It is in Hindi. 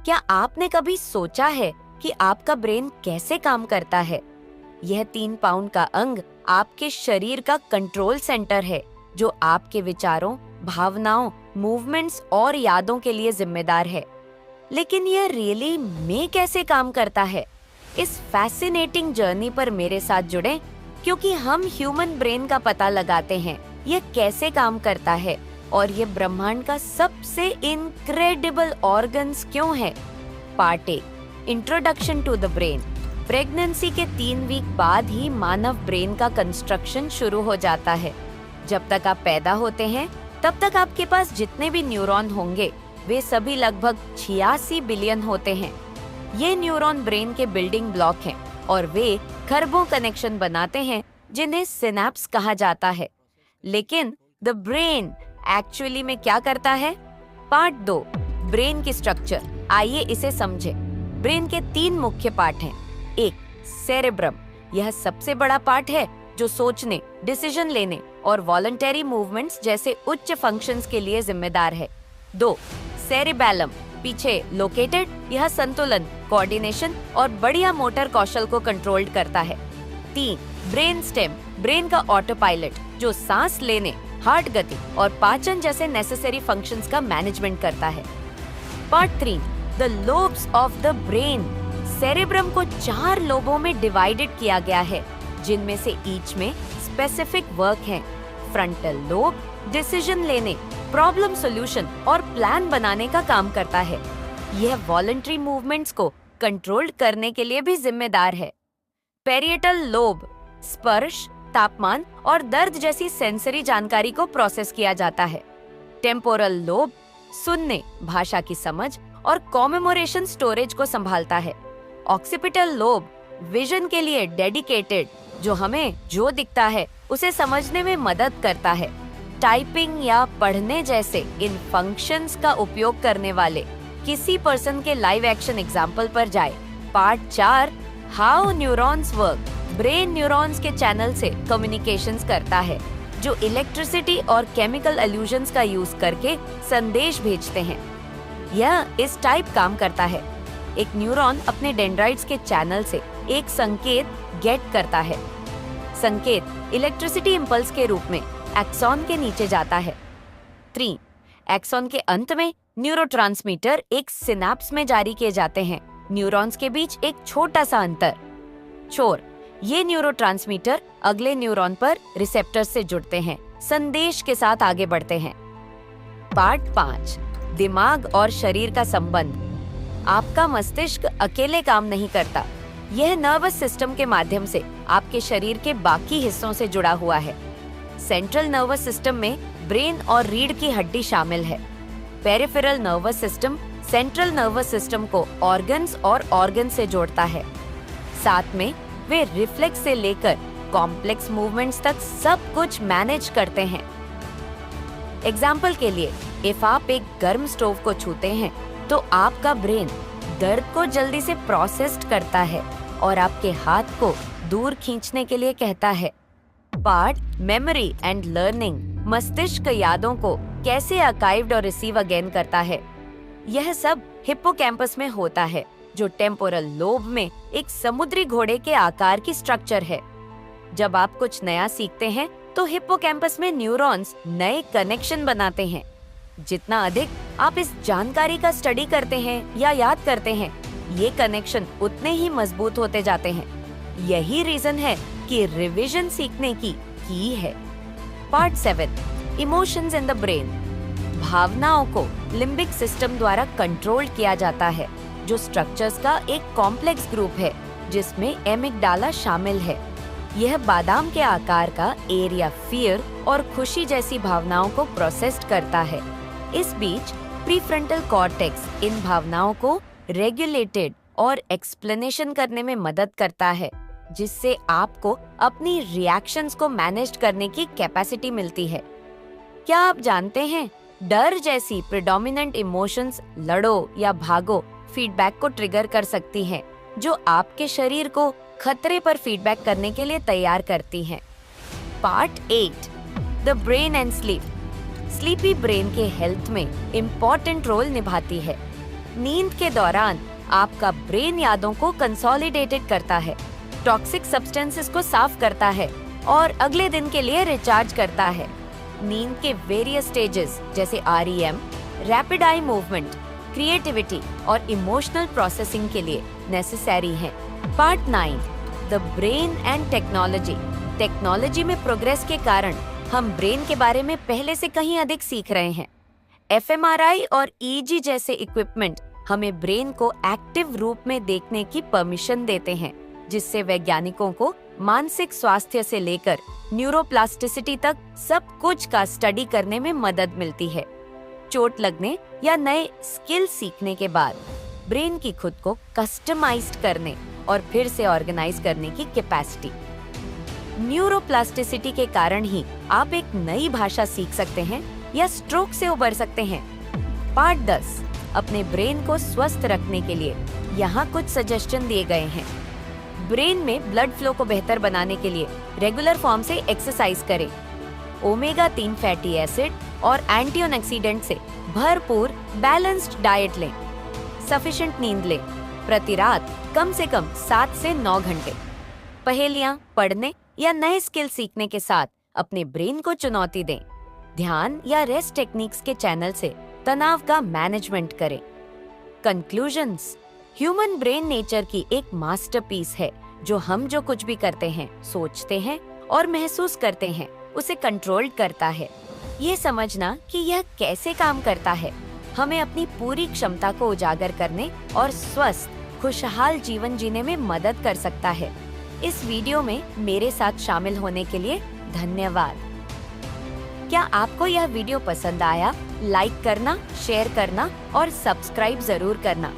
क्या आपने कभी सोचा है कि आपका ब्रेन कैसे काम करता है? यह 3 पाउंड का अंग आपके शरीर का कंट्रोल सेंटर है, जो आपके विचारों, भावनाओं, मूवमेंट्स और यादों के लिए जिम्मेदार है। लेकिन यह रियली में कैसे काम करता है? इस फैसिनेटिंग जर्नी पर मेरे साथ जुड़ें, क्योंकि हम ह्यूमन ब्रेन का पता लगाते हैं यह कैसे काम करता है और ये ब्रह्मांड का सबसे इनक्रेडिबल ऑर्गन्स क्यों है। Part 1, introduction to the brain. Pregnancy के 3 वीक बाद ही मानव ब्रेन का कंस्ट्रक्शन शुरू हो जाता है। जब तक आप पैदा होते हैं तब तक आपके पास जितने भी न्यूरॉन होंगे वे सभी लगभग 86 बिलियन होते हैं। ये न्यूरॉन ब्रेन के बिल्डिंग ब्लॉक हैं और वे खरबों कनेक्शन बनाते हैं जिन्हें सिनेप्स कहा जाता है। लेकिन द ब्रेन एक्चुअली में क्या करता है? पार्ट 2, ब्रेन की स्ट्रक्चर। आइए इसे समझें। ब्रेन के 3 मुख्य पार्ट हैं। 1, सेरेब्रम। यह सबसे बड़ा पार्ट है जो सोचने, डिसीजन लेने और वॉलंटरी मूवमेंट्स जैसे उच्च फंक्शंस के लिए जिम्मेदार है। 2, सेरिबैलम। पीछे लोकेटेड, यह संतुलन, कोऑर्डिनेशन और बढ़िया मोटर कौशल को कंट्रोल करता है। 3, ब्रेन स्टेम। ब्रेन का ऑटो पायलट जो सांस लेने, हार्ट गति और पाचन जैसे नेसेसरी फंक्शंस का मैनेजमेंट करता है। Part 3, the lobes of the brain. Cerebrum को 4 लोबों में डिवाइडेड किया गया है, जिनमें से ईच में स्पेसिफिक वर्क है। फ्रंटल लोब डिसीजन लेने, प्रॉब्लम सॉल्यूशन और प्लान बनाने का काम करता है। यह वॉलंटरी मूवमेंट्स को कंट्रोल करने के लिए भी जिम्मेदार है। पेरिएटल लोब स्पर्श, तापमान और दर्द जैसी सेंसरी जानकारी को प्रोसेस किया जाता है। टेम्पोरल लोब सुनने, भाषा की समझ और कॉमेमोरेशन स्टोरेज को संभालता है। ऑक्सीपिटल लोब विजन के लिए डेडिकेटेड, जो हमें जो दिखता है उसे समझने में मदद करता है। टाइपिंग या पढ़ने जैसे इन फंक्शंस का उपयोग करने वाले किसी पर्सन के लाइव एक्शन एग्जाम्पल पर जाए। Part 4, how neurons work. Brain neurons के चैनल से कम्युनिकेशंस करता है, जो इलेक्ट्रिसिटी और केमिकल एल्यूजन्स का यूज करके संदेश भेजते हैं। यह इस टाइप काम करता है। एक न्यूरॉन अपने डेंड्राइट्स के चैनल से एक संकेत गेट करता है। संकेत इलेक्ट्रिसिटी इम्पल्स के रूप में एक्सॉन के नीचे जाता है। 3, एक्सॉन के अंत में न्यूरोट्रांसमीटर एक सिनेप्स में जारी किए जाते हैं। न्यूरॉन्स के बीच एक छोटा सा अंतर, छोर। ये न्यूरोट्रांसमीटर अगले न्यूरॉन पर रिसेप्टर्स से जुड़ते हैं, संदेश के साथ आगे बढ़ते हैं। पार्ट 5, दिमाग और शरीर का संबंध। आपका मस्तिष्क अकेले काम नहीं करता। यह नर्वस सिस्टम के माध्यम से आपके शरीर के बाकी हिस्सों से जुड़ा हुआ है। सेंट्रल नर्वस सिस्टम में ब्रेन और रीढ़ की हड्डी शामिल है। Peripheral nervous system central nervous system को ऑर्गन्स और ऑर्गन से जोड़ता है। साथ में वे रिफ्लेक्स से लेकर कॉम्प्लेक्स मूवमेंट्स तक सब कुछ मैनेज करते हैं। एग्जाम्पल के लिए, इफ आप एक गर्म स्टोव को छूते हैं तो आपका ब्रेन दर्द को जल्दी से प्रोसेस्ड करता है और आपके हाथ को दूर खींचने के लिए कहता है। Part memory and learning. मस्तिष्क यादों को कैसे आर्काइव्ड और रिसीव अगेन करता है। यह सब हिप्पोकैम्पस में होता है, जो टेम्पोरल लोब में एक समुद्री घोड़े के आकार की स्ट्रक्चर है। जब आप कुछ नया सीखते हैं तो हिप्पोकैम्पस में न्यूरॉन्स नए कनेक्शन बनाते हैं। जितना अधिक आप इस जानकारी का स्टडी करते हैं या याद करते हैं, ये कनेक्शन उतने ही मजबूत होते जाते हैं। यही रीजन है कि रिवीजन सीखने की है। Part 7, emotions in the brain. भावनाओं को लिम्बिक सिस्टम द्वारा कंट्रोल किया जाता है, जो स्ट्रक्चर्स का एक कॉम्प्लेक्स ग्रुप है जिसमें एमिगडाला शामिल है। यह बादाम के आकार का एरिया फियर और खुशी जैसी भावनाओं को प्रोसेस्ड करता है। इस बीच प्रीफ्रंटल कॉर्टेक्स इन भावनाओं को रेगुलेटेड और एक्सप्लेनेशन करने में मदद करता है, जिससे आपको अपनी रिएक्शंस को मैनेज करने की कैपेसिटी मिलती है। क्या आप जानते हैं, डर जैसी प्रेडोमिनेंट इमोशंस लड़ो या भागो फीडबैक को ट्रिगर कर सकती हैं, जो आपके शरीर को खतरे पर फीडबैक करने के लिए तैयार करती हैं। Part 8, the brain and sleep. Sleepy brain के हेल्थ में इम्पोर्टेंट रोल निभाती है। नींद के दौरान आपका ब्रेन यादों को कंसोलिडेटेड करता है, टॉक्सिक सब्सटेंसेस को साफ करता है और अगले दिन के लिए रिचार्ज करता है। नींद के वेरियस स्टेजेस जैसे REM, rapid eye movement, creativity और इमोशनल प्रोसेसिंग के लिए नेसेसरी है। Part 9, the brain and technology. Technology में प्रोग्रेस के कारण हम ब्रेन के बारे में पहले से कहीं अधिक सीख रहे हैं। fMRI और EEG जैसे इक्विपमेंट हमें ब्रेन को एक्टिव रूप में देखने की परमिशन देते हैं, जिससे वैज्ञानिकों को मानसिक स्वास्थ्य से लेकर न्यूरोप्लास्टिसिटी तक सब कुछ का स्टडी करने में मदद मिलती है। चोट लगने या नए स्किल सीखने के बाद ब्रेन की खुद को कस्टमाइज्ड करने और फिर से ऑर्गेनाइज करने की कैपेसिटी। न्यूरोप्लास्टिसिटी के कारण ही आप एक नई भाषा सीख सकते हैं या स्ट्रोक से उबर सकते हैं। पार्ट 10, अपने ब्रेन को स्वस्थ रखने के लिए यहाँ कुछ सजेशन दिए गए हैं। ब्रेन में ब्लड फ्लो को बेहतर बनाने के लिए रेगुलर फॉर्म से एक्सरसाइज करें। ओमेगा 3 फैटी एसिड और एंटीऑक्सीडेंट से भरपूर बैलेंस्ड डाइट लें। सफिशिएंट नींद लें, प्रति रात कम से कम 7 से 9 घंटे। पहेलियां पढ़ने या नए स्किल सीखने के साथ अपने ब्रेन को चुनौती दें। ध्यान या रेस्ट टेक्निक्स के चैनल से तनाव का मैनेजमेंट करें। कंक्लूजन्स, ह्यूमन ब्रेन नेचर की एक मास्टरपीस है जो हम जो कुछ भी करते हैं, सोचते हैं और महसूस करते हैं उसे कंट्रोल करता है। ये समझना कि यह कैसे काम करता है हमें अपनी पूरी क्षमता को उजागर करने और स्वस्थ खुशहाल जीवन जीने में मदद कर सकता है। इस वीडियो में मेरे साथ शामिल होने के लिए धन्यवाद। क्या आपको यह वीडियो पसंद आया? लाइक करना, शेयर करना और सब्सक्राइब जरूर करना।